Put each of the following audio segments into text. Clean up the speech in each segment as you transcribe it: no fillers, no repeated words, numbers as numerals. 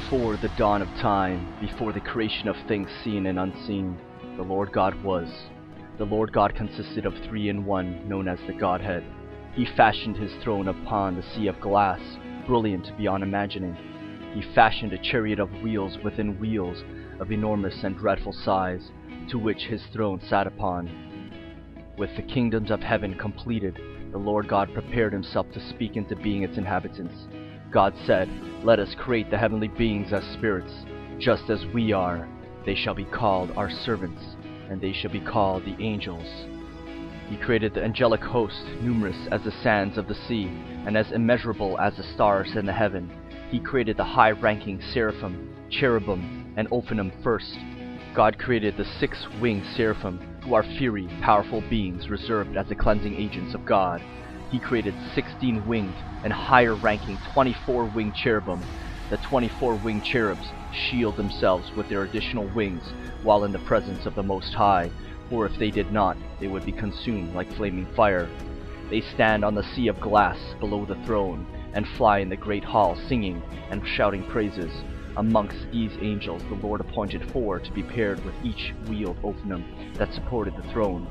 Before the dawn of time, before the creation of things seen and unseen, the Lord God was. The Lord God consisted of three in one, known as the Godhead. He fashioned his throne upon the sea of glass, brilliant beyond imagining. He fashioned a chariot of wheels within wheels, of enormous and dreadful size, to which his throne sat upon. With the kingdoms of heaven completed, the Lord God prepared himself to speak into being its inhabitants. God said, "Let us create the heavenly beings as spirits, just as we are. They shall be called our servants, and they shall be called the angels." He created the angelic host, numerous as the sands of the sea, and as immeasurable as the stars in the heaven. He created the high-ranking seraphim, cherubim, and ophanim first. God created the six-winged seraphim, who are fiery, powerful beings reserved as the cleansing agents of God. He created 16-winged and higher-ranking 24-winged cherubim. The 24-winged cherubs shield themselves with their additional wings while in the presence of the Most High, for if they did not, they would be consumed like flaming fire. They stand on the sea of glass below the throne, and fly in the great hall singing and shouting praises. Amongst these angels the Lord appointed 4 to be paired with each wheeled ophanim that supported the throne.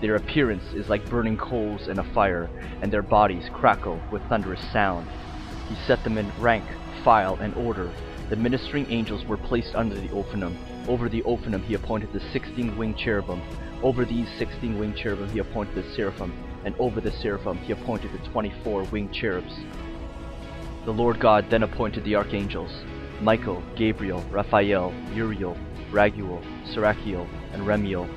Their appearance is like burning coals in a fire, and their bodies crackle with thunderous sound. He set them in rank, file, and order. The ministering angels were placed under the ophanim. Over the ophanim he appointed the 16-winged cherubim. Over these 16-winged cherubim he appointed the seraphim, and over the seraphim he appointed the 24-winged cherubs. The Lord God then appointed the archangels: Michael, Gabriel, Raphael, Uriel, Raguel, Serachiel, and Remiel.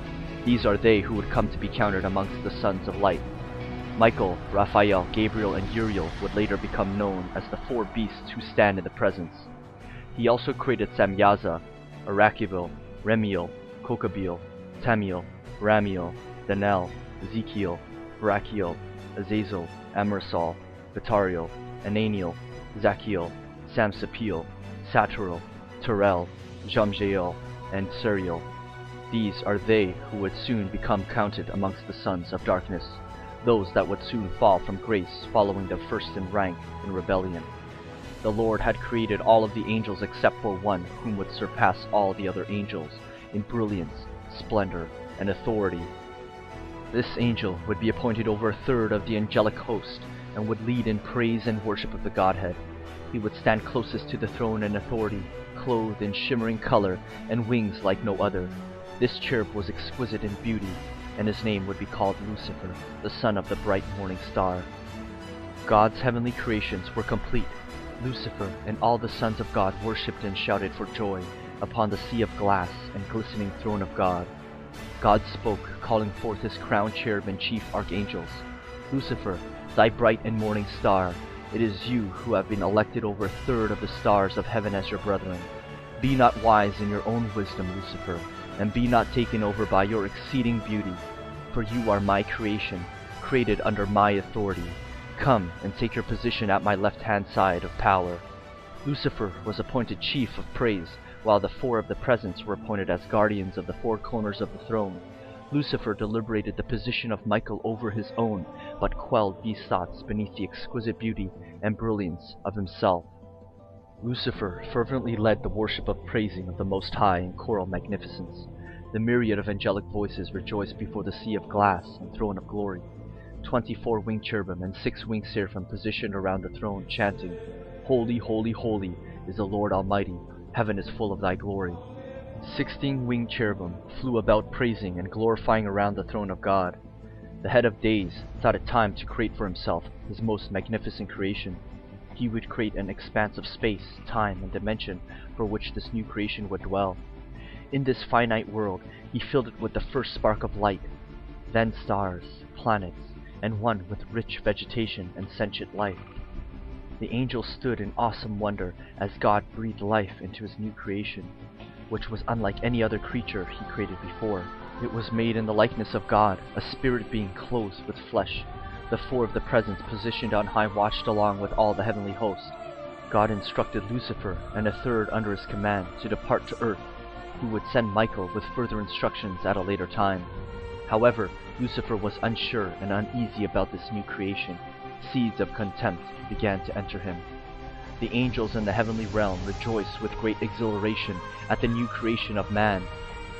These are they who would come to be counted amongst the sons of light. Michael, Raphael, Gabriel, and Uriel would later become known as the 4 beasts who stand in the presence. He also created Samyaza, Arachiel, Remiel, Kokabeel, Tamiel, Ramiel, Danel, Ezekiel, Barachiel, Azazel, Amrasal, Betariel, Ananiel, Zachiel, Samsapiel, Saturel, Terel, Jamjael, and Suriel. These are they who would soon become counted amongst the sons of darkness, those that would soon fall from grace following the first in rank in rebellion. The Lord had created all of the angels except for one whom would surpass all the other angels in brilliance, splendor, and authority. This angel would be appointed over 1/3 of the angelic host and would lead in praise and worship of the Godhead. He would stand closest to the throne in authority, clothed in shimmering color and wings like no other. This cherub was exquisite in beauty, and his name would be called Lucifer, the son of the bright morning star. God's heavenly creations were complete. Lucifer and all the sons of God worshipped and shouted for joy upon the sea of glass and glistening throne of God. God spoke, calling forth his crowned cherub and chief archangels. "Lucifer, thy bright and morning star, it is you who have been elected over 1/3 of the stars of heaven as your brethren. Be not wise in your own wisdom, Lucifer, and be not taken over by your exceeding beauty, for you are my creation, created under my authority. Come and take your position at my left-hand side of power." Lucifer was appointed chief of praise, while the 4 of the presence were appointed as guardians of the 4 corners of the throne. Lucifer deliberated the position of Michael over his own, but quelled these thoughts beneath the exquisite beauty and brilliance of himself. Lucifer fervently led the worship of praising of the Most High in choral magnificence. The myriad of angelic voices rejoiced before the sea of glass and throne of glory. 24-winged cherubim and 6-winged seraphim positioned around the throne, chanting, "Holy, holy, holy is the Lord Almighty. Heaven is full of thy glory." 16-winged cherubim flew about praising and glorifying around the throne of God. The head of days thought it time to create for himself his most magnificent creation. He would create an expanse of space, time, and dimension for which this new creation would dwell. In this finite world, he filled it with the first spark of light, then stars, planets, and one with rich vegetation and sentient life. The angels stood in awesome wonder as God breathed life into his new creation, which was unlike any other creature he created before. It was made in the likeness of God, a spirit being clothed with flesh. The 4 of the presence positioned on high watched along with all the heavenly host. God instructed Lucifer and 1/3 under his command to depart to earth, who would send Michael with further instructions at a later time. However, Lucifer was unsure and uneasy about this new creation. Seeds of contempt began to enter him. The angels in the heavenly realm rejoiced with great exhilaration at the new creation of man.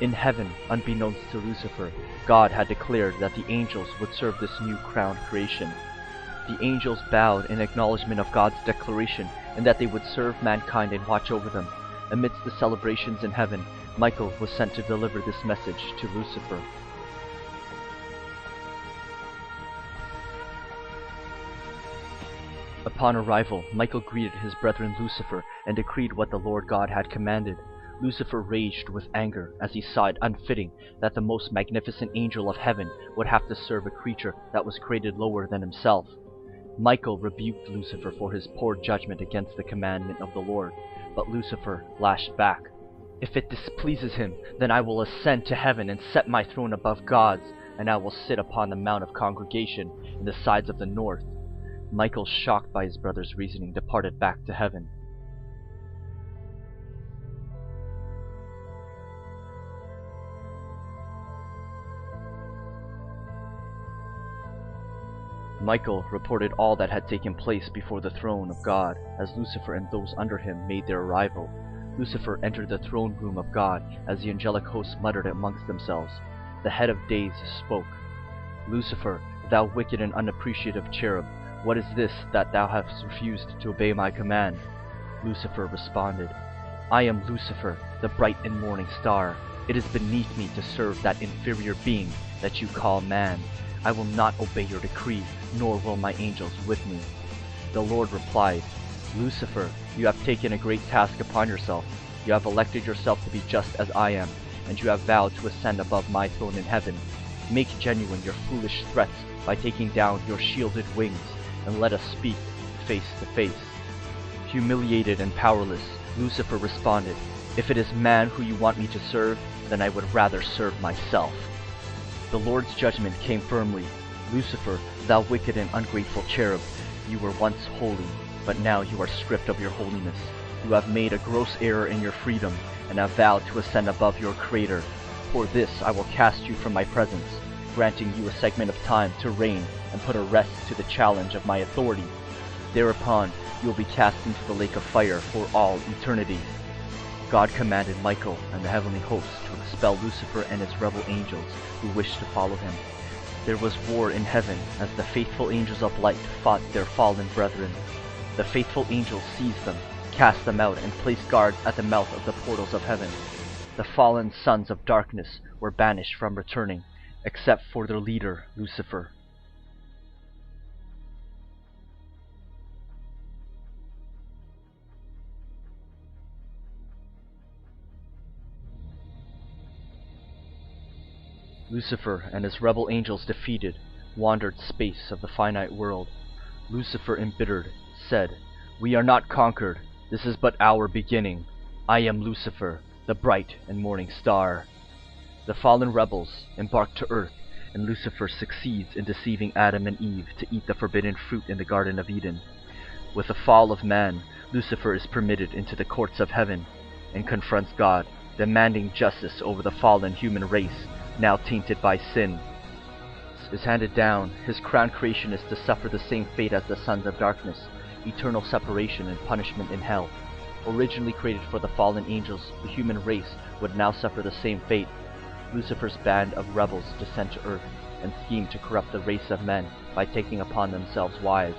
In heaven, unbeknownst to Lucifer, God had declared that the angels would serve this new crowned creation. The angels bowed in acknowledgement of God's declaration and that they would serve mankind and watch over them. Amidst the celebrations in heaven, Michael was sent to deliver this message to Lucifer. Upon arrival, Michael greeted his brethren Lucifer and decreed what the Lord God had commanded. Lucifer raged with anger as he saw it unfitting that the most magnificent angel of heaven would have to serve a creature that was created lower than himself. Michael rebuked Lucifer for his poor judgment against the commandment of the Lord, but Lucifer lashed back. "If it displeases him, then I will ascend to heaven and set my throne above God's, and I will sit upon the mount of congregation in the sides of the north." Michael, shocked by his brother's reasoning, departed back to heaven. Michael reported all that had taken place before the throne of God as Lucifer and those under him made their arrival. Lucifer entered the throne room of God as the angelic hosts muttered amongst themselves. The head of days spoke. "Lucifer, thou wicked and unappreciative cherub, what is this that thou hast refused to obey my command?" Lucifer responded, "I am Lucifer, the bright and morning star. It is beneath me to serve that inferior being that you call man. I will not obey your decree, nor will my angels with me." The Lord replied, "Lucifer, you have taken a great task upon yourself. You have elected yourself to be just as I am, and you have vowed to ascend above my throne in heaven. Make genuine your foolish threats by taking down your shielded wings, and let us speak face to face." Humiliated and powerless, Lucifer responded, "If it is man who you want me to serve, then I would rather serve myself." The Lord's judgment came firmly. "Lucifer, thou wicked and ungrateful cherub, you were once holy, but now you are stripped of your holiness. You have made a gross error in your freedom, and have vowed to ascend above your Creator. For this I will cast you from my presence, granting you a segment of time to reign and put a rest to the challenge of my authority. Thereupon you will be cast into the lake of fire for all eternity." God commanded Michael and the heavenly hosts to expel Lucifer and his rebel angels who wished to follow him. There was war in heaven as the faithful angels of light fought their fallen brethren. The faithful angels seized them, cast them out, and placed guards at the mouth of the portals of heaven. The fallen sons of darkness were banished from returning, except for their leader, Lucifer. Lucifer and his rebel angels defeated, wandered space of the finite world. Lucifer, embittered, said, "We are not conquered. This is but our beginning. I am Lucifer, the bright and morning star." The fallen rebels embarked to earth, and Lucifer succeeds in deceiving Adam and Eve to eat the forbidden fruit in the Garden of Eden. With the fall of man, Lucifer is permitted into the courts of heaven and confronts God, demanding justice over the fallen human race, now tainted by sin. Is handed down, his crowned creation is to suffer the same fate as the sons of darkness, eternal separation and punishment in hell. Originally created for the fallen angels, the human race would now suffer the same fate. Lucifer's band of rebels descend to earth and scheme to corrupt the race of men by taking upon themselves wives.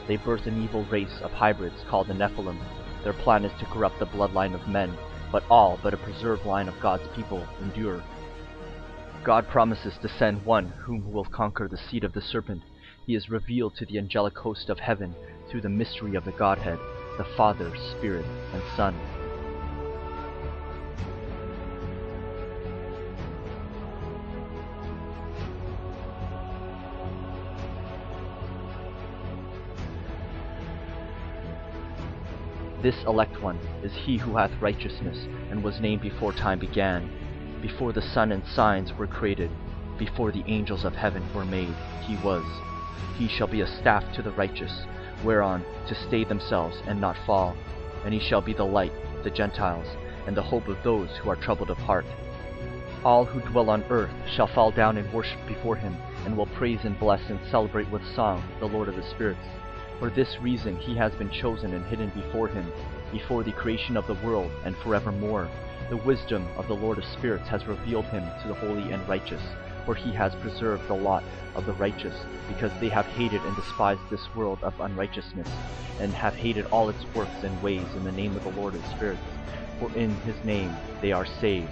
They birth an evil race of hybrids called the Nephilim. Their plan is to corrupt the bloodline of men, but all but a preserved line of God's people endure. God promises to send one whom will conquer the seed of the serpent. He is revealed to the angelic host of heaven through the mystery of the Godhead, the Father, Spirit, and Son. This elect one is he who hath righteousness, and was named before time began. Before the sun and signs were created, before the angels of heaven were made, he was. He shall be a staff to the righteous, whereon to stay themselves and not fall. And he shall be the light of the Gentiles, and the hope of those who are troubled of heart. All who dwell on earth shall fall down and worship before him, and will praise and bless and celebrate with song the Lord of the spirits. For this reason he has been chosen and hidden before him, before the creation of the world and forevermore. The wisdom of the Lord of spirits has revealed him to the holy and righteous, for he has preserved the lot of the righteous, because they have hated and despised this world of unrighteousness, and have hated all its works and ways in the name of the Lord of spirits. For in his name they are saved.